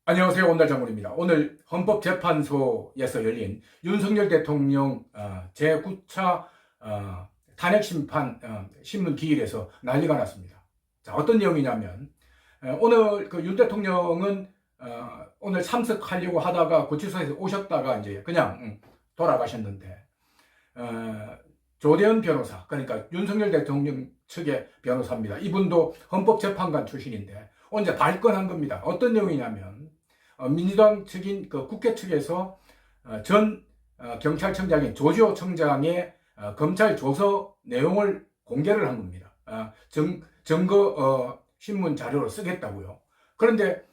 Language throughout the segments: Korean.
안녕하세요. 원달장군입니다. 오늘 헌법재판소에서 열린 윤석열 대통령 제9차 탄핵심판 신문 기일에서 난리가 났습니다. 자, 어떤 내용이냐면 오늘 그 윤 대통령은 오늘 참석하려고 하다가 구치소에서 오셨다가 이제 그냥 돌아가셨는데 조대현 변호사, 그러니까 윤석열 대통령 측의 변호사입니다. 이분도 헌법재판관 출신인데 오늘 발끈한 겁니다. 어떤 내용이냐면 민주당 측인 그 국회 측에서 전 경찰청장인 조지호 청장의 검찰 조서 내용을 공개를 한 겁니다. 증거 신문 자료로 쓰겠다고요. 그런데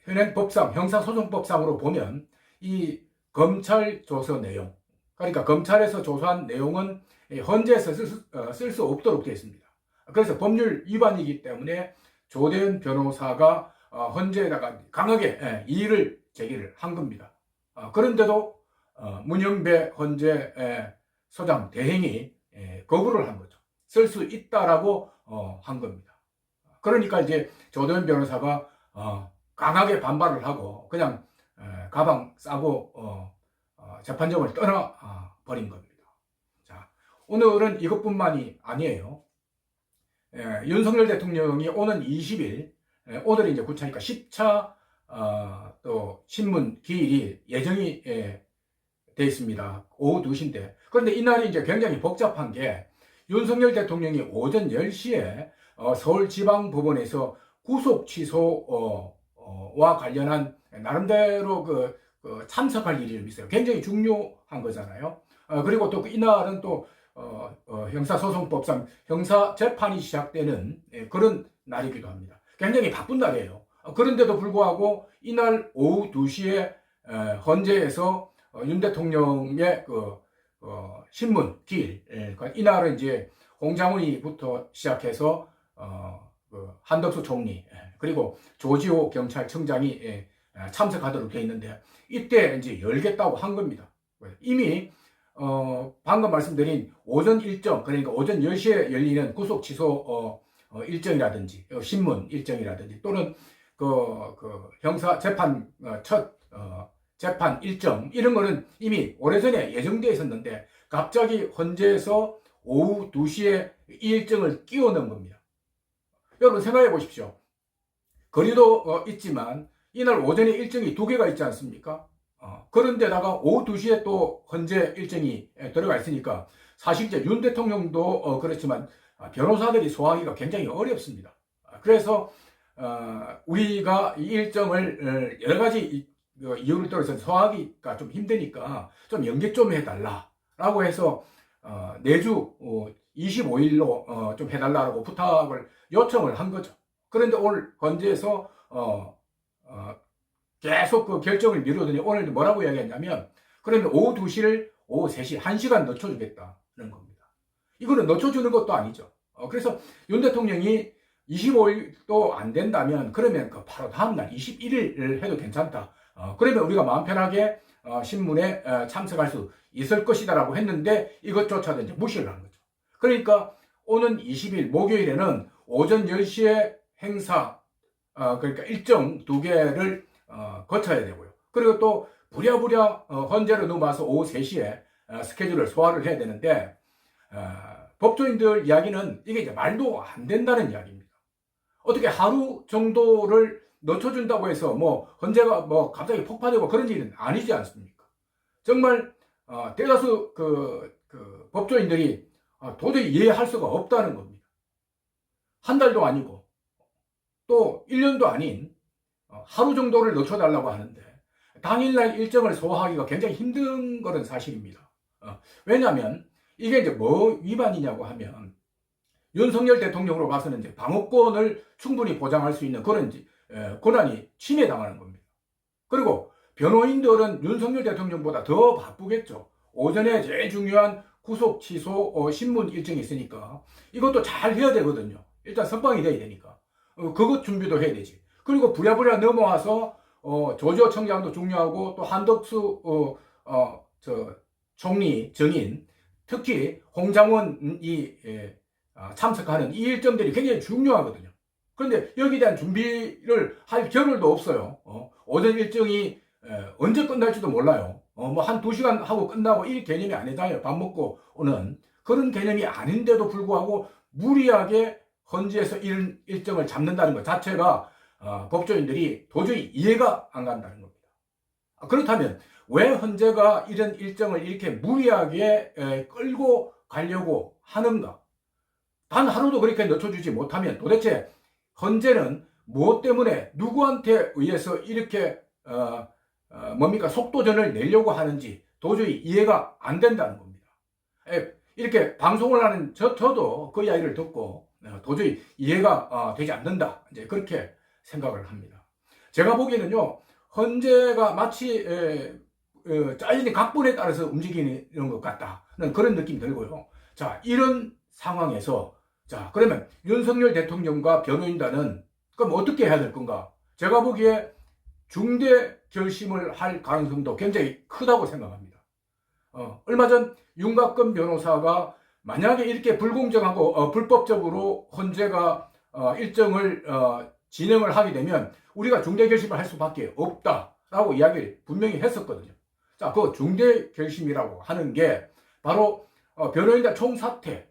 현행 법상 형사소송법상으로 보면 이 검찰 조서 내용, 그러니까 검찰에서 조사한 내용은 헌재에서 쓸 수 없도록 되어 있습니다. 그래서 법률 위반이기 때문에 조대현 변호사가 헌재에다가 강하게 이의를 제기를 한 겁니다. 그런데도 문영배 헌재 소장 대행이 거부를 한 거죠. 쓸 수 있다라고 한 겁니다. 그러니까 이제 조대현 변호사가 강하게 반발을 하고 그냥 가방 싸고 재판정을 떠나 버린 겁니다. 자, 오늘은 이것뿐만이 아니에요. 윤석열 대통령이 오는 20일, 오늘이 이제 9차니까 10차 또 신문 기일이 예정이 돼 있습니다. 오후 2시인데. 그런데 이날이 이제 굉장히 복잡한 게 윤석열 대통령이 오전 10시에 서울지방법원에서 구속 취소와 관련한 나름대로 참석할 일이 좀 있어요. 굉장히 중요한 거잖아요. 그리고 또 이날은 또 형사소송법상 형사재판이 시작되는 그런 날이기도 합니다. 굉장히 바쁜 날이에요. 그런데도 불구하고 이날 오후 2시에 헌재에서 윤 대통령의 신문 기일, 이날은 이제 홍장훈이부터 시작해서 한덕수 총리 그리고 조지호 경찰청장이 참석하도록 되어 있는데 이때 이제 열겠다고 한 겁니다. 이미 방금 말씀드린 오전 일정, 그러니까 오전 10시에 열리는 구속 취소 일정이라든지 신문 일정이라든지 또는 형사 재판 첫 재판 일정 이런 거는 이미 오래전에 예정되어 있었는데 갑자기 헌재에서 오후 2시에 이 일정을 끼워 넣은 겁니다. 여러분 생각해 보십시오. 거리도 있지만 이날 오전에 일정이 2개가 있지 않습니까? 그런데다가 오후 2시에 또 헌재 일정이 들어가 있으니까 사실 이제 윤 대통령도 그렇지만 변호사들이 소화하기가 굉장히 어렵습니다. 그래서 우리가 이 일정을 여러 가지 이유를 들어서 소화하기가 좀 힘드니까 좀 연기 좀 해달라라고 해서 내주 25일로 좀 해달라고 부탁을 요청을 한 거죠. 그런데 오늘 헌재에서 계속 그 결정을 미루더니 오늘 뭐라고 이야기했냐면 그러면 오후 2시를 오후 3시 1시간 늦춰주겠다는 겁니다. 이거는 늦춰주는 것도 아니죠. 그래서 윤 대통령이 25일도 안 된다면 그러면 바로 다음날 21일 해도 괜찮다. 그러면 우리가 마음 편하게 신문에 참석할 수 있을 것이다라고 했는데 이것조차도 이제 무시를 한 거죠. 그러니까 오는 20일 목요일에는 오전 10시에 행사 그러니까 일정 2개를 거쳐야 되고요. 그리고 또 부랴부랴 헌재로 넘어와서 오후 3시에 스케줄을 소화를 해야 되는데 법조인들 이야기는 이게 이제 말도 안 된다는 이야기입니다. 어떻게 하루 정도를 늦춰준다고 해서 헌재가 갑자기 폭파되고 그런 일은 아니지 않습니까? 정말 대다수 법조인들이 도저히 이해할 수가 없다는 겁니다. 한 달도 아니고 또 1년도 아닌 하루 정도를 늦춰달라고 하는데 당일날 일정을 소화하기가 굉장히 힘든 것은 사실입니다. 왜냐하면 이게 이제 뭐 위반이냐고 하면 윤석열 대통령으로 봐서는 이제 방어권을 충분히 보장할 수 있는 그런 권한이 침해당하는 겁니다. 그리고 변호인들은 윤석열 대통령보다 더 바쁘겠죠. 오전에 제일 중요한 구속 취소 신문 일정이 있으니까 이것도 잘 해야 되거든요. 일단 선방이 돼야 되니까 그것 준비도 해야 되지. 그리고 부랴부랴 넘어와서 조지호 청장도 중요하고 또 한덕수 총리 증인 특히 홍장원이 참석하는 이 일정들이 굉장히 중요하거든요. 그런데 여기에 대한 준비를 할 겨를도 없어요. 오전 일정이 언제 끝날지도 몰라요. 뭐 한 2시간 하고 끝나고 이 개념이 아니잖아요. 밥 먹고 오는 그런 개념이 아닌데도 불구하고 무리하게 헌재에서 이런 일정을 잡는다는 것 자체가 법조인들이 도저히 이해가 안 간다는 겁니다. 그렇다면 왜 헌재가 이런 일정을 이렇게 무리하게 끌고 가려고 하는가? 단 하루도 그렇게 늦춰주지 못하면 도대체 헌재는 무엇 때문에 누구한테 의해서 이렇게 뭡니까 속도전을 내려고 하는지 도저히 이해가 안 된다는 겁니다. 이렇게 방송을 하는 저도 그 이야기를 듣고 도저히 이해가 되지 않는다. 이제 그렇게 생각을 합니다. 제가 보기에는요, 헌재가 마치 짜여진 각본에 따라서 움직이는 것 같다는 그런 느낌이 들고요. 자, 이런 상황에서 자, 그러면 윤석열 대통령과 변호인단은 그럼 어떻게 해야 될 건가? 제가 보기에 중대 결심을 할 가능성도 굉장히 크다고 생각합니다. 얼마 전 윤곽근 변호사가 만약에 이렇게 불공정하고 불법적으로 헌재가 일정을 진행을 하게 되면 우리가 중대 결심을 할 수밖에 없다라고 이야기를 분명히 했었거든요. 자, 그 중대 결심이라고 하는 게 바로 변호인단 총사퇴가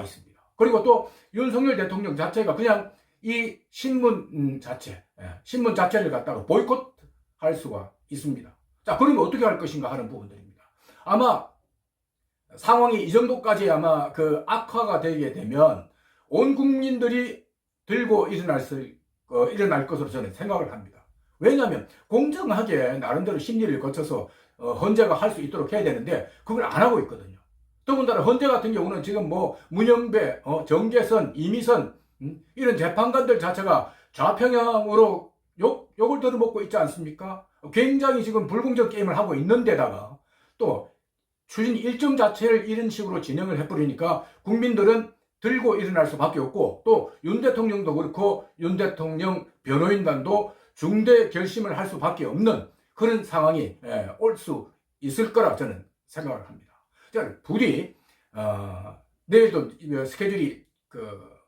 있습니다. 그리고 또 윤석열 대통령 자체가 그냥 이 신문 자체를 갖다가 보이콧할 수가 있습니다. 자, 그러면 어떻게 할 것인가 하는 부분들입니다. 아마 상황이 이 정도까지 아마 그 악화가 되게 되면 온 국민들이 들고 일어날 것으로 저는 생각을 합니다. 왜냐하면 공정하게 나름대로 심리를 거쳐서 헌재가 할 수 있도록 해야 되는데 그걸 안 하고 있거든요. 더군다나 헌재 같은 경우는 지금 뭐 문영배, 정계선, 이미선 이런 재판관들 자체가 좌평양으로 욕을 들어먹고 있지 않습니까? 굉장히 지금 불공정 게임을 하고 있는데다가 또 추진 일정 자체를 이런 식으로 진행을 해버리니까 국민들은 들고 일어날 수밖에 없고 또 윤 대통령도 그렇고 윤 대통령 변호인단도 중대 결심을 할 수밖에 없는 그런 상황이 올 수 있을 거라 저는 생각을 합니다. 자, 부디 내일도 스케줄이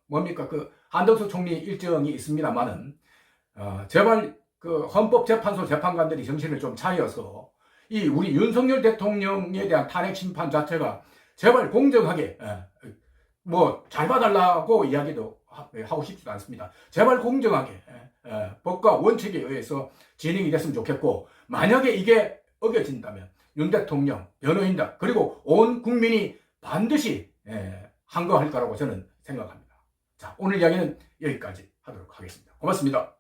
뭡니까 한덕수 총리 일정이 있습니다만은 제발 헌법재판소 재판관들이 정신을 좀 차려서 이 우리 윤석열 대통령에 대한 탄핵 심판 자체가 제발 공정하게 뭐 잘 봐달라고 이야기도 하고 싶지도 않습니다. 제발 공정하게 법과 원칙에 의해서 진행이 됐으면 좋겠고 만약에 이게 어겨진다면 윤 대통령, 변호인단 그리고 온 국민이 반드시 항거할 거라고 저는 생각합니다. 자, 오늘 이야기는 여기까지 하도록 하겠습니다. 고맙습니다.